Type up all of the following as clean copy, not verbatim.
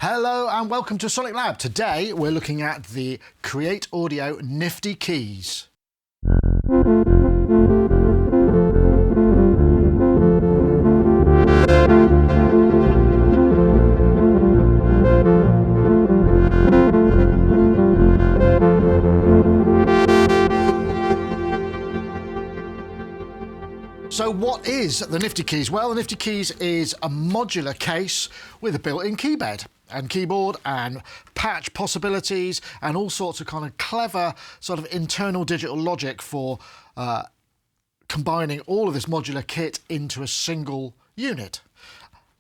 Hello and welcome to SonicLAB. Today we're looking at the Cre8audio NiftyKeyz. So what is the NiftyKeyz? Well, the NiftyKeyz is a modular case with a built-in keybed and keyboard and patch possibilities and all sorts of kind of clever sort of internal digital logic for combining all of this modular kit into a single unit.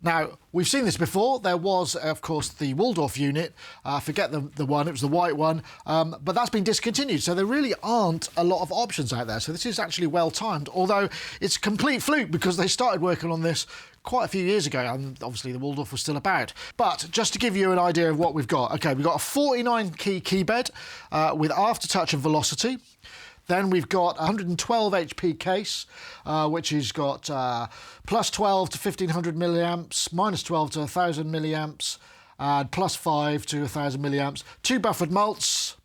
Now, we've seen this before. There was, of course, the Waldorf unit. I forget the one, it was the white one, but that's been discontinued. So there really aren't a lot of options out there. So this is actually well timed, although it's a complete fluke because they started working on this quite a few years ago, and obviously the Waldorf was still about. But just to give you an idea of what we've got, okay, we've got a 49 key keybed with aftertouch and velocity. Then we've got 112 HP case, which has got plus 12 to 1500 milliamps, minus 12 to 1000 milliamps, and plus 5 to 1000 milliamps. 2 buffered mults,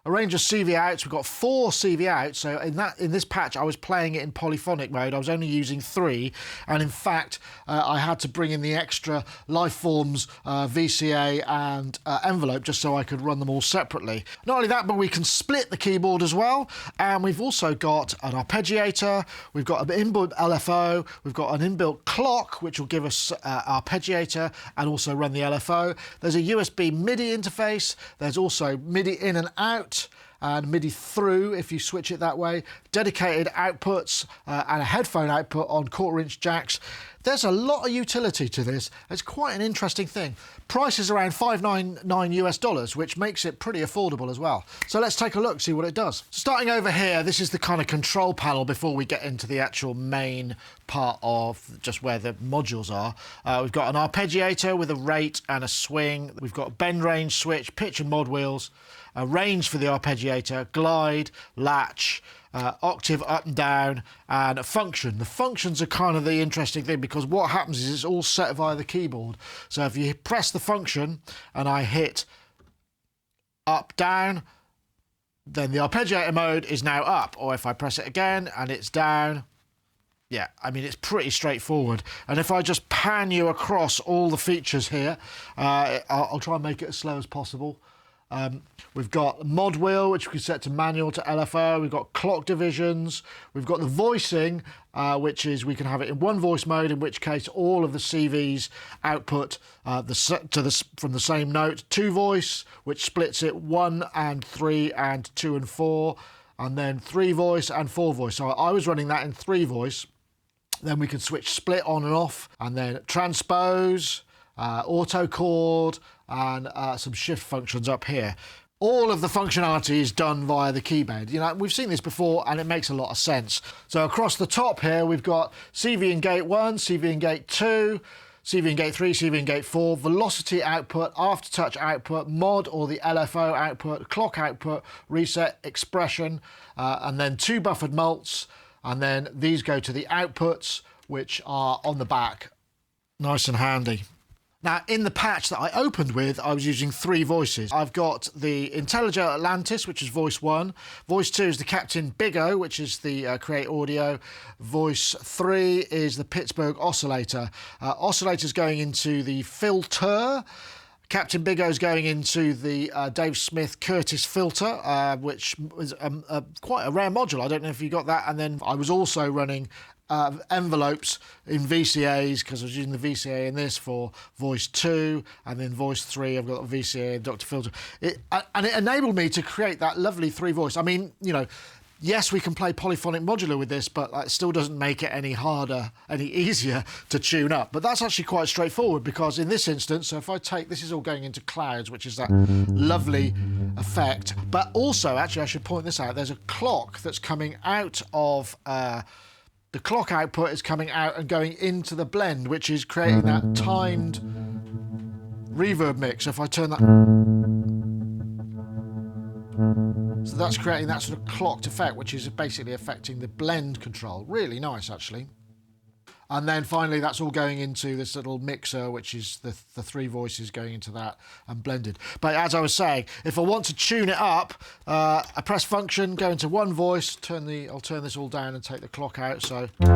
a range of CV outs. We've got 4 CV outs. So in this patch, I was playing it in polyphonic mode. I was only using 3, and in fact, I had to bring in the extra Lifeforms, VCA, and envelope just so I could run them all separately. Not only that, but we can split the keyboard as well. And we've also got an arpeggiator. We've got an inbuilt LFO. We've got an inbuilt clock, which will give us arpeggiator and also run the LFO. There's a USB MIDI interface. There's also MIDI in and out, and MIDI through if you switch it that way, dedicated outputs and a headphone output on 1/4" jacks. There's a lot of utility to this. It's quite an interesting thing. Price is around $599 US, which makes it pretty affordable as well. So let's take a look, see what it does. Starting over here, this is the kind of control panel before we get into the actual main part of just where the modules are. We've got an arpeggiator with a rate and a swing. We've got a bend range switch, pitch and mod wheels, a range for the arpeggiator, glide, latch, octave up and down, and a function. The functions are kind of the interesting thing because what happens is it's all set via the keyboard. So if you press the function and I hit up, down, then the arpeggiator mode is now up. Or if I press it again and it's down, yeah, I mean, it's pretty straightforward. And if I just pan you across all the features here, I'll try and make it as slow as possible. We've got mod wheel, which we can set to manual to LFO. We've got clock divisions. We've got the voicing, which is we can have it in one voice mode, in which case all of the CVs output from the same note. 2 voice, which splits it 1 and 3 and 2 and 4, and then 3 voice and 4 voice. So I was running that in 3 voice. Then we can switch split on and off, and then transpose, auto chord, and some shift functions up here. All of the functionality is done via the keybed. You know, we've seen this before and it makes a lot of sense. So across the top here, we've got CV and gate 1, CV and gate 2, CV and gate 3, CV and gate 4, velocity output, aftertouch output, mod or the LFO output, clock output, reset, expression, and then 2 buffered mults. And then these go to the outputs, which are on the back. Nice and handy. Now, in the patch that I opened with, I was using 3 voices. I've got the Intelliger Atlantis, which is voice 1. Voice 2 is the Captain Big O, which is the Cre8audio. Voice 3 is the Pittsburgh Oscillator. Oscillator's going into the filter. Captain Big O's going into the Dave Smith Curtis filter, which was quite a rare module. I don't know if you got that. And then I was also running envelopes in VCAs because I was using the VCA in this for voice 2, and then voice 3 I've got the VCA and Dr. Filter. And it enabled me to create that lovely 3 voice. I mean, you know, yes, we can play polyphonic modular with this, but it still doesn't make it any harder, any easier to tune up. But that's actually quite straightforward because in this instance, so if I take, this is all going into clouds, which is that lovely effect. But also, actually, I should point this out, there's a clock that's coming out of, the clock output is coming out and going into the blend, which is creating that timed reverb mix. So if I turn that, so that's creating that sort of clocked effect, which is basically affecting the blend control. Really nice, actually. And then finally, that's all going into this little mixer, which is the 3 voices going into that and blended. But as I was saying, if I want to tune it up, I press function, go into 1 voice, I'll turn this all down and take the clock out. So I've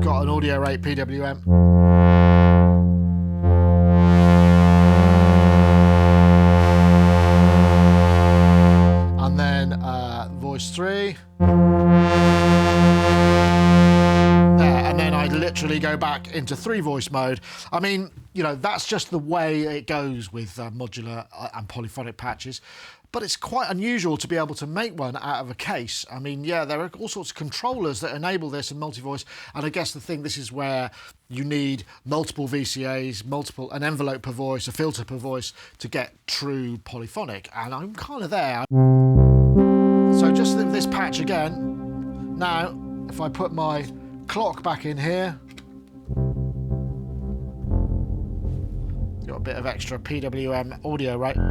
got an Audio8 PWM. Voice 3. There, and then I literally go back into 3 voice mode. I mean, you know, that's just the way it goes with modular and polyphonic patches. But it's quite unusual to be able to make one out of a case. I mean, yeah, there are all sorts of controllers that enable this and multi-voice. And I guess this is where you need multiple VCAs, an envelope per voice, a filter per voice to get true polyphonic. And I'm kind of there. So just this patch again. Now, if I put my clock back in here, got a bit of extra PWM audio, right? And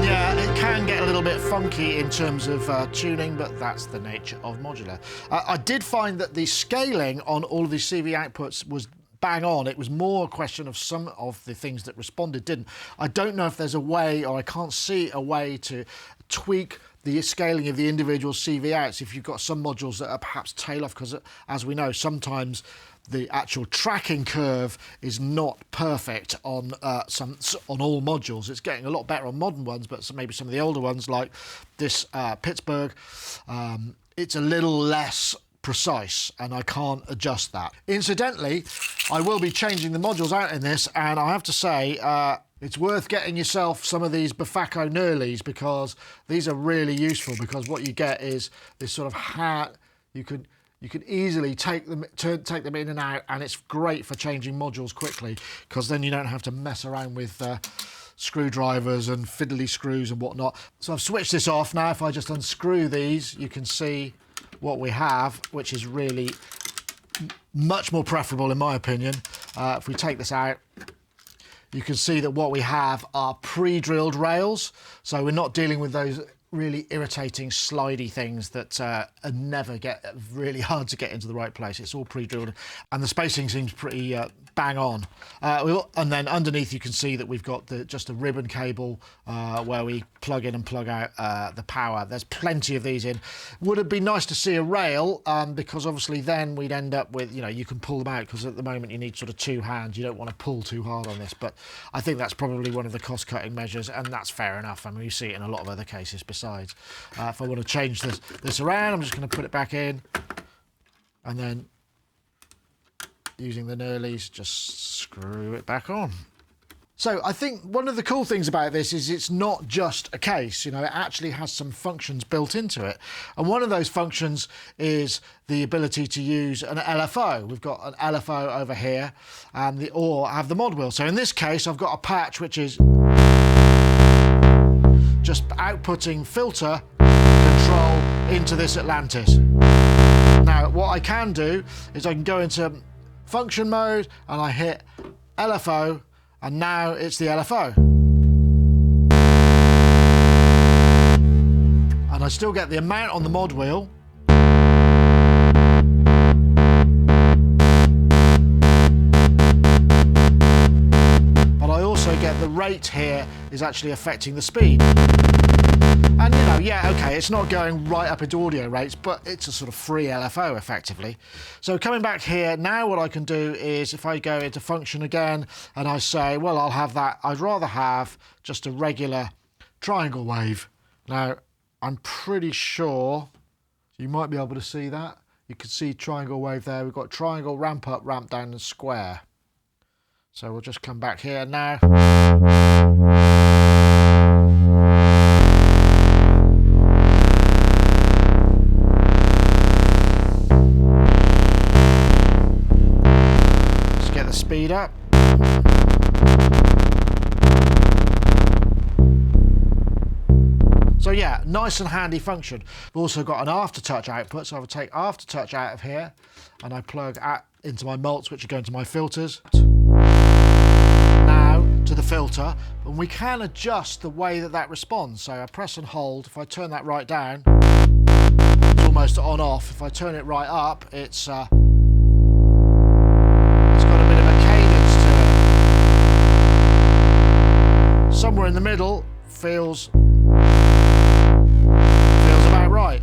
yeah, it can get a little bit funky in terms of tuning, but that's the nature of modular. I did find that the scaling on all of these CV outputs was bang on. It was more a question of some of the things that responded didn't. I don't know if there's a way, or I can't see a way to tweak the scaling of the individual CV outs if you've got some modules that are perhaps tail off, because as we know, sometimes the actual tracking curve is not perfect on all modules. It's getting a lot better on modern ones, but maybe some of the older ones like this Pittsburgh, it's a little less precise, and I can't adjust that. Incidentally, I will be changing the modules out in this, and I have to say it's worth getting yourself some of these Bafako Nurleys, because these are really useful, because what you get is this sort of hat. You could easily take them in and out, and it's great for changing modules quickly, because then you don't have to mess around with screwdrivers and fiddly screws and whatnot. So I've switched this off. Now if I just unscrew these, you can see what we have, which is really much more preferable in my opinion. If we take this out, you can see that what we have are pre-drilled rails, so we're not dealing with those really irritating slidey things that never get really hard to get into the right place. It's all pre-drilled, and the spacing seems pretty bang on. And then underneath you can see that we've got just a ribbon cable where we plug in and plug out the power. There's plenty of these in. Would it be nice to see a rail, because obviously then we'd end up with, you know, you can pull them out, because at the moment you need sort of 2 hands. You don't want to pull too hard on this, but I think that's probably one of the cost-cutting measures, and that's fair enough. I mean, we see it in a lot of other cases besides. If I want to change this around, I'm just going to put it back in, and then using the Nurleys, just screw it back on. So I think one of the cool things about this is it's not just a case, you know, it actually has some functions built into it. And one of those functions is the ability to use an LFO. We've got an LFO over here, and or have the mod wheel. So in this case, I've got a patch which is just outputting filter control into this Atlantis. Now, what I can do is I can go into function mode and I hit LFO, and now it's the LFO. And I still get the amount on the mod wheel. But I also get the rate here is actually affecting the speed. And you know, yeah, okay, it's not going right up into audio rates, but it's a sort of free LFO effectively. So coming back here, now what I can do is if I go into function again and I say, well, I'll have that, I'd rather have just a regular triangle wave. Now, I'm pretty sure you might be able to see that. You can see triangle wave there. We've got triangle, ramp up, ramp down, and square. So we'll just come back here now. Speed up. So So yeah, nice and handy function. We've also got an aftertouch output, so I would take aftertouch out of here and I plug into my mults, which are going to my filters. Now to the filter, and we can adjust the way that responds. So I press and hold. If I turn that right down, it's almost on off. If I turn it right up, it's got a bit of a cadence to it. Somewhere in the middle feels about right.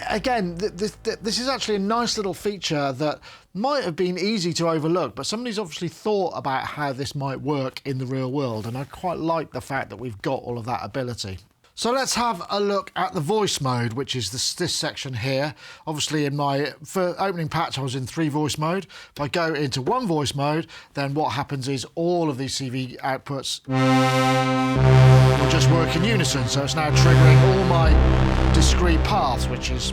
Again, this is actually a nice little feature that might have been easy to overlook, but somebody's obviously thought about how this might work in the real world, and I quite like the fact that we've got all of that ability. So let's have a look at the voice mode, which is this section here. Obviously in my opening patch I was in 3 voice mode. If I go into 1 voice mode, then what happens is all of these CV outputs will just work in unison. So it's now triggering all my discrete paths, which is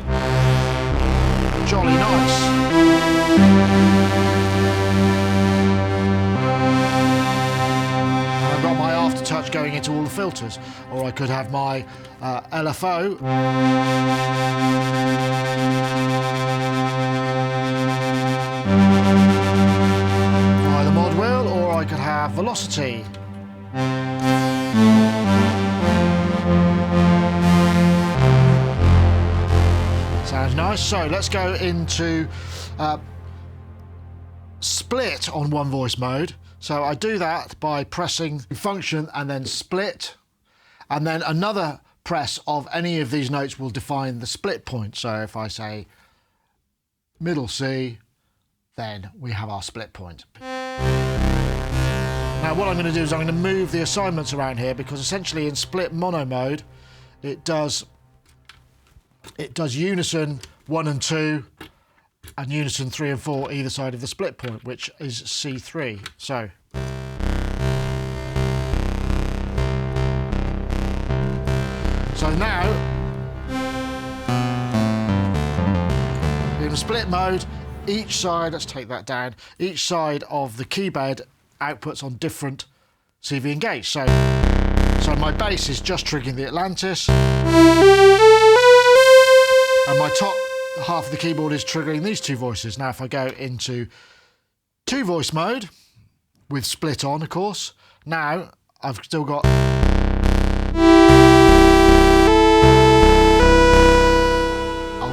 jolly nice. I've got my aftertouch going into all the filters, or I could have my LFO via the mod wheel, or I could have velocity. Sounds nice. So let's go into split on 1 voice mode. So I do that by pressing function and then split, and then another press of any of these notes will define the split point. So if I say middle C, then we have our split point. Now what I'm going to do is I'm going to move the assignments around here, because essentially in split mono mode it does unison 1 and 2 and unison 3 and 4 either side of the split point, which is C3. So now in split mode, each side, let's take that down, each side of the key bed outputs on different CV and gauge. So my bass is just triggering the Atlantis, and my top half of the keyboard is triggering these 2 voices. Now if I go into 2 voice mode with split on, of course, now I've still got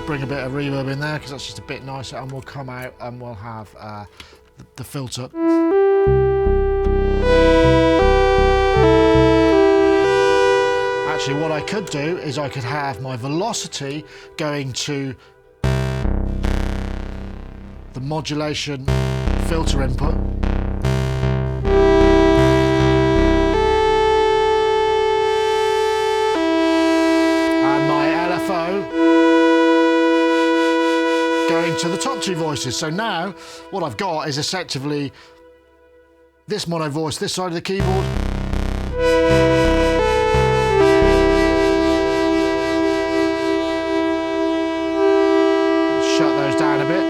bring a bit of reverb in there because that's just a bit nicer, and we'll come out and we'll have the filter. Actually what I could do is I could have my velocity going to the modulation filter input, and my LFO going to the top 2 voices. So now what I've got is effectively this mono voice this side of the keyboard, let's shut those down a bit.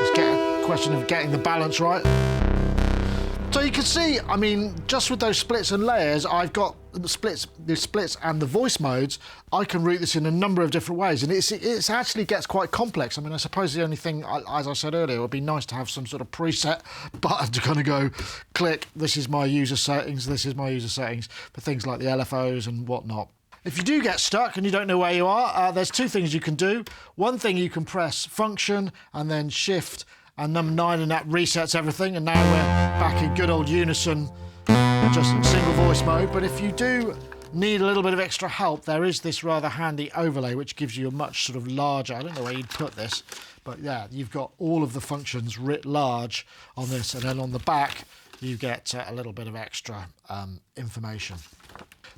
It's a question of getting the balance right. So you can see, I mean, just with those splits and layers, I've got the splits and the voice modes. I can route this in a number of different ways, and it actually gets quite complex. I mean, I suppose the only thing, as I said earlier, would be nice to have some sort of preset button to kind of go, click, this is my user settings, this is my user settings, for things like the LFOs and whatnot. If you do get stuck and you don't know where you are, there's 2 things you can do. One thing, you can press function and then shift and number 9, and that resets everything, and now we're back in good old unison, just in single voice mode. But if you do need a little bit of extra help, there is this rather handy overlay which gives you a much sort of larger, I don't know where you'd put this, but yeah, you've got all of the functions writ large on this, and then on the back you get a little bit of extra information.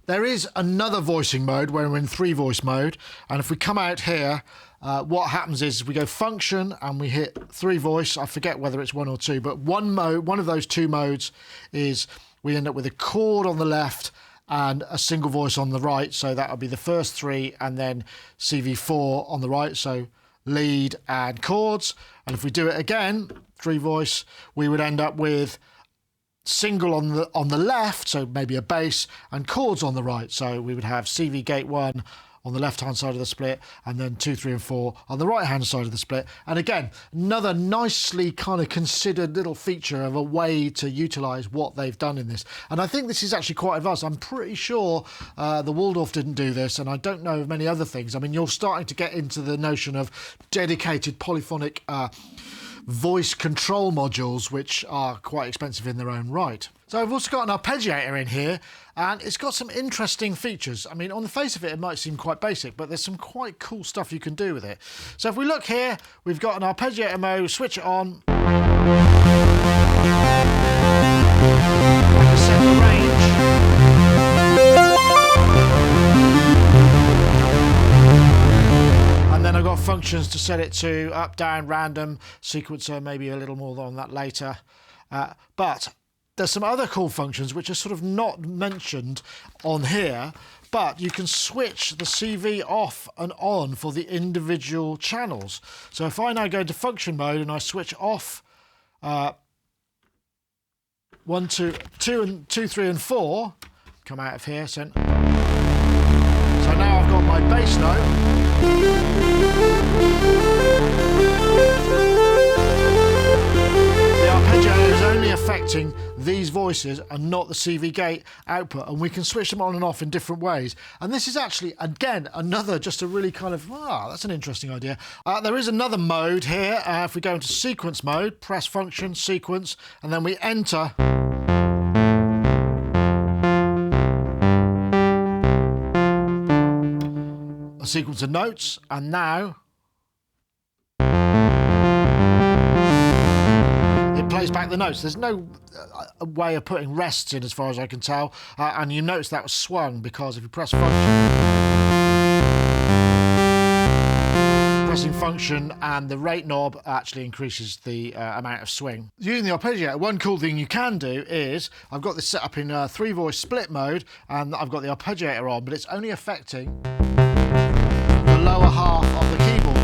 There is another voicing mode where we're in 3 voice mode, and if we come out here, what happens is we go function and we hit 3 voice. I forget whether it's 1 or 2, but one of those 2 modes is we end up with a chord on the left and a single voice on the right. So that would be the first 3, and then CV4 on the right. So lead and chords. And if we do it again, 3 voice, we would end up with single on the left, so maybe a bass, and chords on the right. So we would have CV gate 1 on the left-hand side of the split, and then 2, 3, and 4 on the right-hand side of the split. And again, another nicely kind of considered little feature of a way to utilise what they've done in this. And I think this is actually quite advanced. I'm pretty sure the Waldorf didn't do this, and I don't know of many other things. I mean, you're starting to get into the notion of dedicated polyphonic voice control modules, which are quite expensive in their own right. So I've also got an arpeggiator in here, and it's got some interesting features. I mean, on the face of it, it might seem quite basic, but there's some quite cool stuff you can do with it. So if we look here, we've got an arpeggiator mode, switch it on. Set the range. And then I've got functions to set it to up, down, random, sequencer, maybe a little more on that later. But there's some other cool functions which are sort of not mentioned on here, but you can switch the CV off and on for the individual channels. So if I now go into function mode and I switch off 1, 2, 3, and 4, come out of here. So now I've got my bass note. The arpeggiator is only affecting these voices and not the CV gate output, and we can switch them on and off in different ways. And this is actually, again, another just a really kind of, that's an interesting idea. There is another mode here. If we go into sequence mode, press function, sequence, and then we enter a sequence of notes, and now it plays back the notes. There's no way of putting rests in as far as I can tell, and you notice that was swung because if you press function, pressing function and the rate knob actually increases the amount of swing. Using the arpeggiator, one cool thing you can do is, I've got this set up in 3-voice split mode, and I've got the arpeggiator on, but it's only affecting the lower half of the keyboard.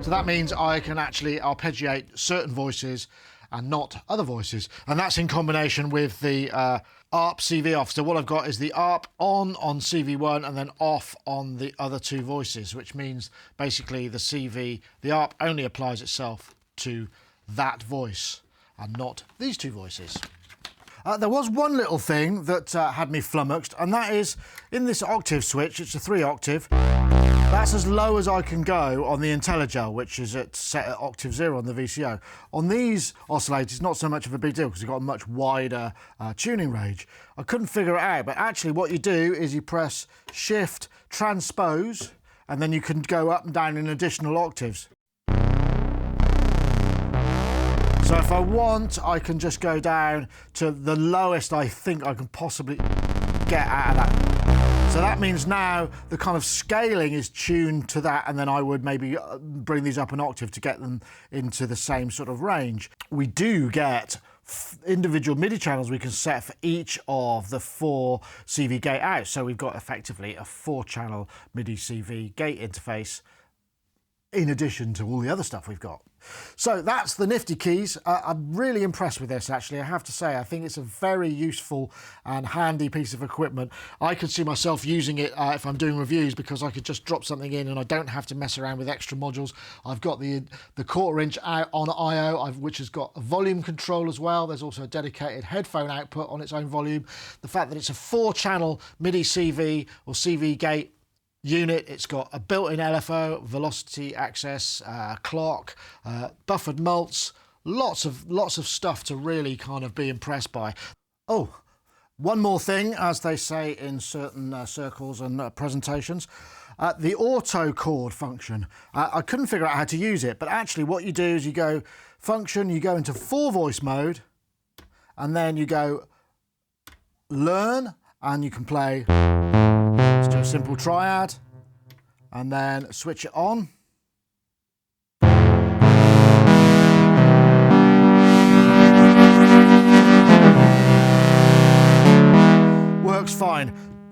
So that means I can actually arpeggiate certain voices and not other voices. And that's in combination with the ARP CV off. So what I've got is the ARP on CV1 and then off on the other two voices, which means basically the ARP only applies itself to that voice and not these two voices. There was one little thing that had me flummoxed, and that is in this octave switch, it's a 3-octave. That's as low as I can go on the IntelliGel, which is set at octave 0 on the VCO. On these oscillators, not so much of a big deal because you've got a much wider tuning range. I couldn't figure it out, but actually what you do is you press Shift, Transpose, and then you can go up and down in additional octaves. So if I want, I can just go down to the lowest I think I can possibly get out of that. So that means now the kind of scaling is tuned to that, and then I would maybe bring these up an octave to get them into the same sort of range. We do get individual MIDI channels we can set for each of the 4 CV gate outs. So we've got effectively a 4-channel MIDI CV gate interface in addition to all the other stuff we've got. So that's the Nifty Keyz. I'm really impressed with this, actually, I have to say. I think it's a very useful and handy piece of equipment. I could see myself using it if I'm doing reviews, because I could just drop something in and I don't have to mess around with extra modules. I've got the 1/4-inch out on I/O, which has got a volume control as well. There's also a dedicated headphone output on its own volume. The fact that it's a 4-channel MIDI CV or CV gate unit, it's got a built-in LFO, velocity access, clock, buffered mults, lots of stuff to really kind of be impressed by. Oh, one more thing, as they say in certain circles and presentations, the auto chord function. I couldn't figure out how to use it, but actually what you do is you go function, you go into 4-voice mode, and then you go learn, and you can play. Let's do a simple triad and then switch it on.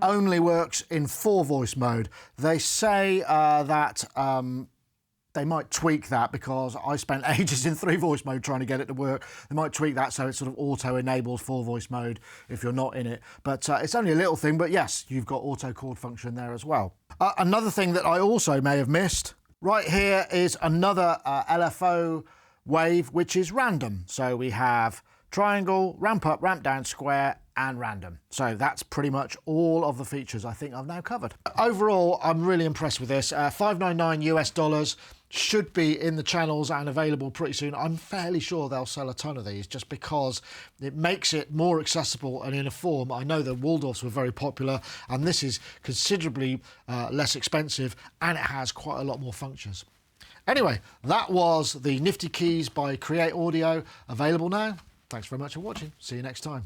only works in 4-voice mode. They say that they might tweak that because I spent ages in 3-voice mode trying to get it to work. They might tweak that so it sort of auto-enables 4-voice mode if you're not in it. But it's only a little thing, but yes, you've got auto chord function there as well. Another thing that I also may have missed, right here is another LFO wave, which is random. So we have triangle, ramp up, ramp down, square, and random. So that's pretty much all of the features I think I've now covered. Overall, I'm really impressed with this. $599 US should be in the channels and available pretty soon. I'm fairly sure they'll sell a ton of these just because it makes it more accessible and in a form. I know the Waldorfs were very popular, and this is considerably less expensive, and it has quite a lot more functions. Anyway, that was the Nifty Keyz by Cre8audio, available now. Thanks very much for watching. See you next time.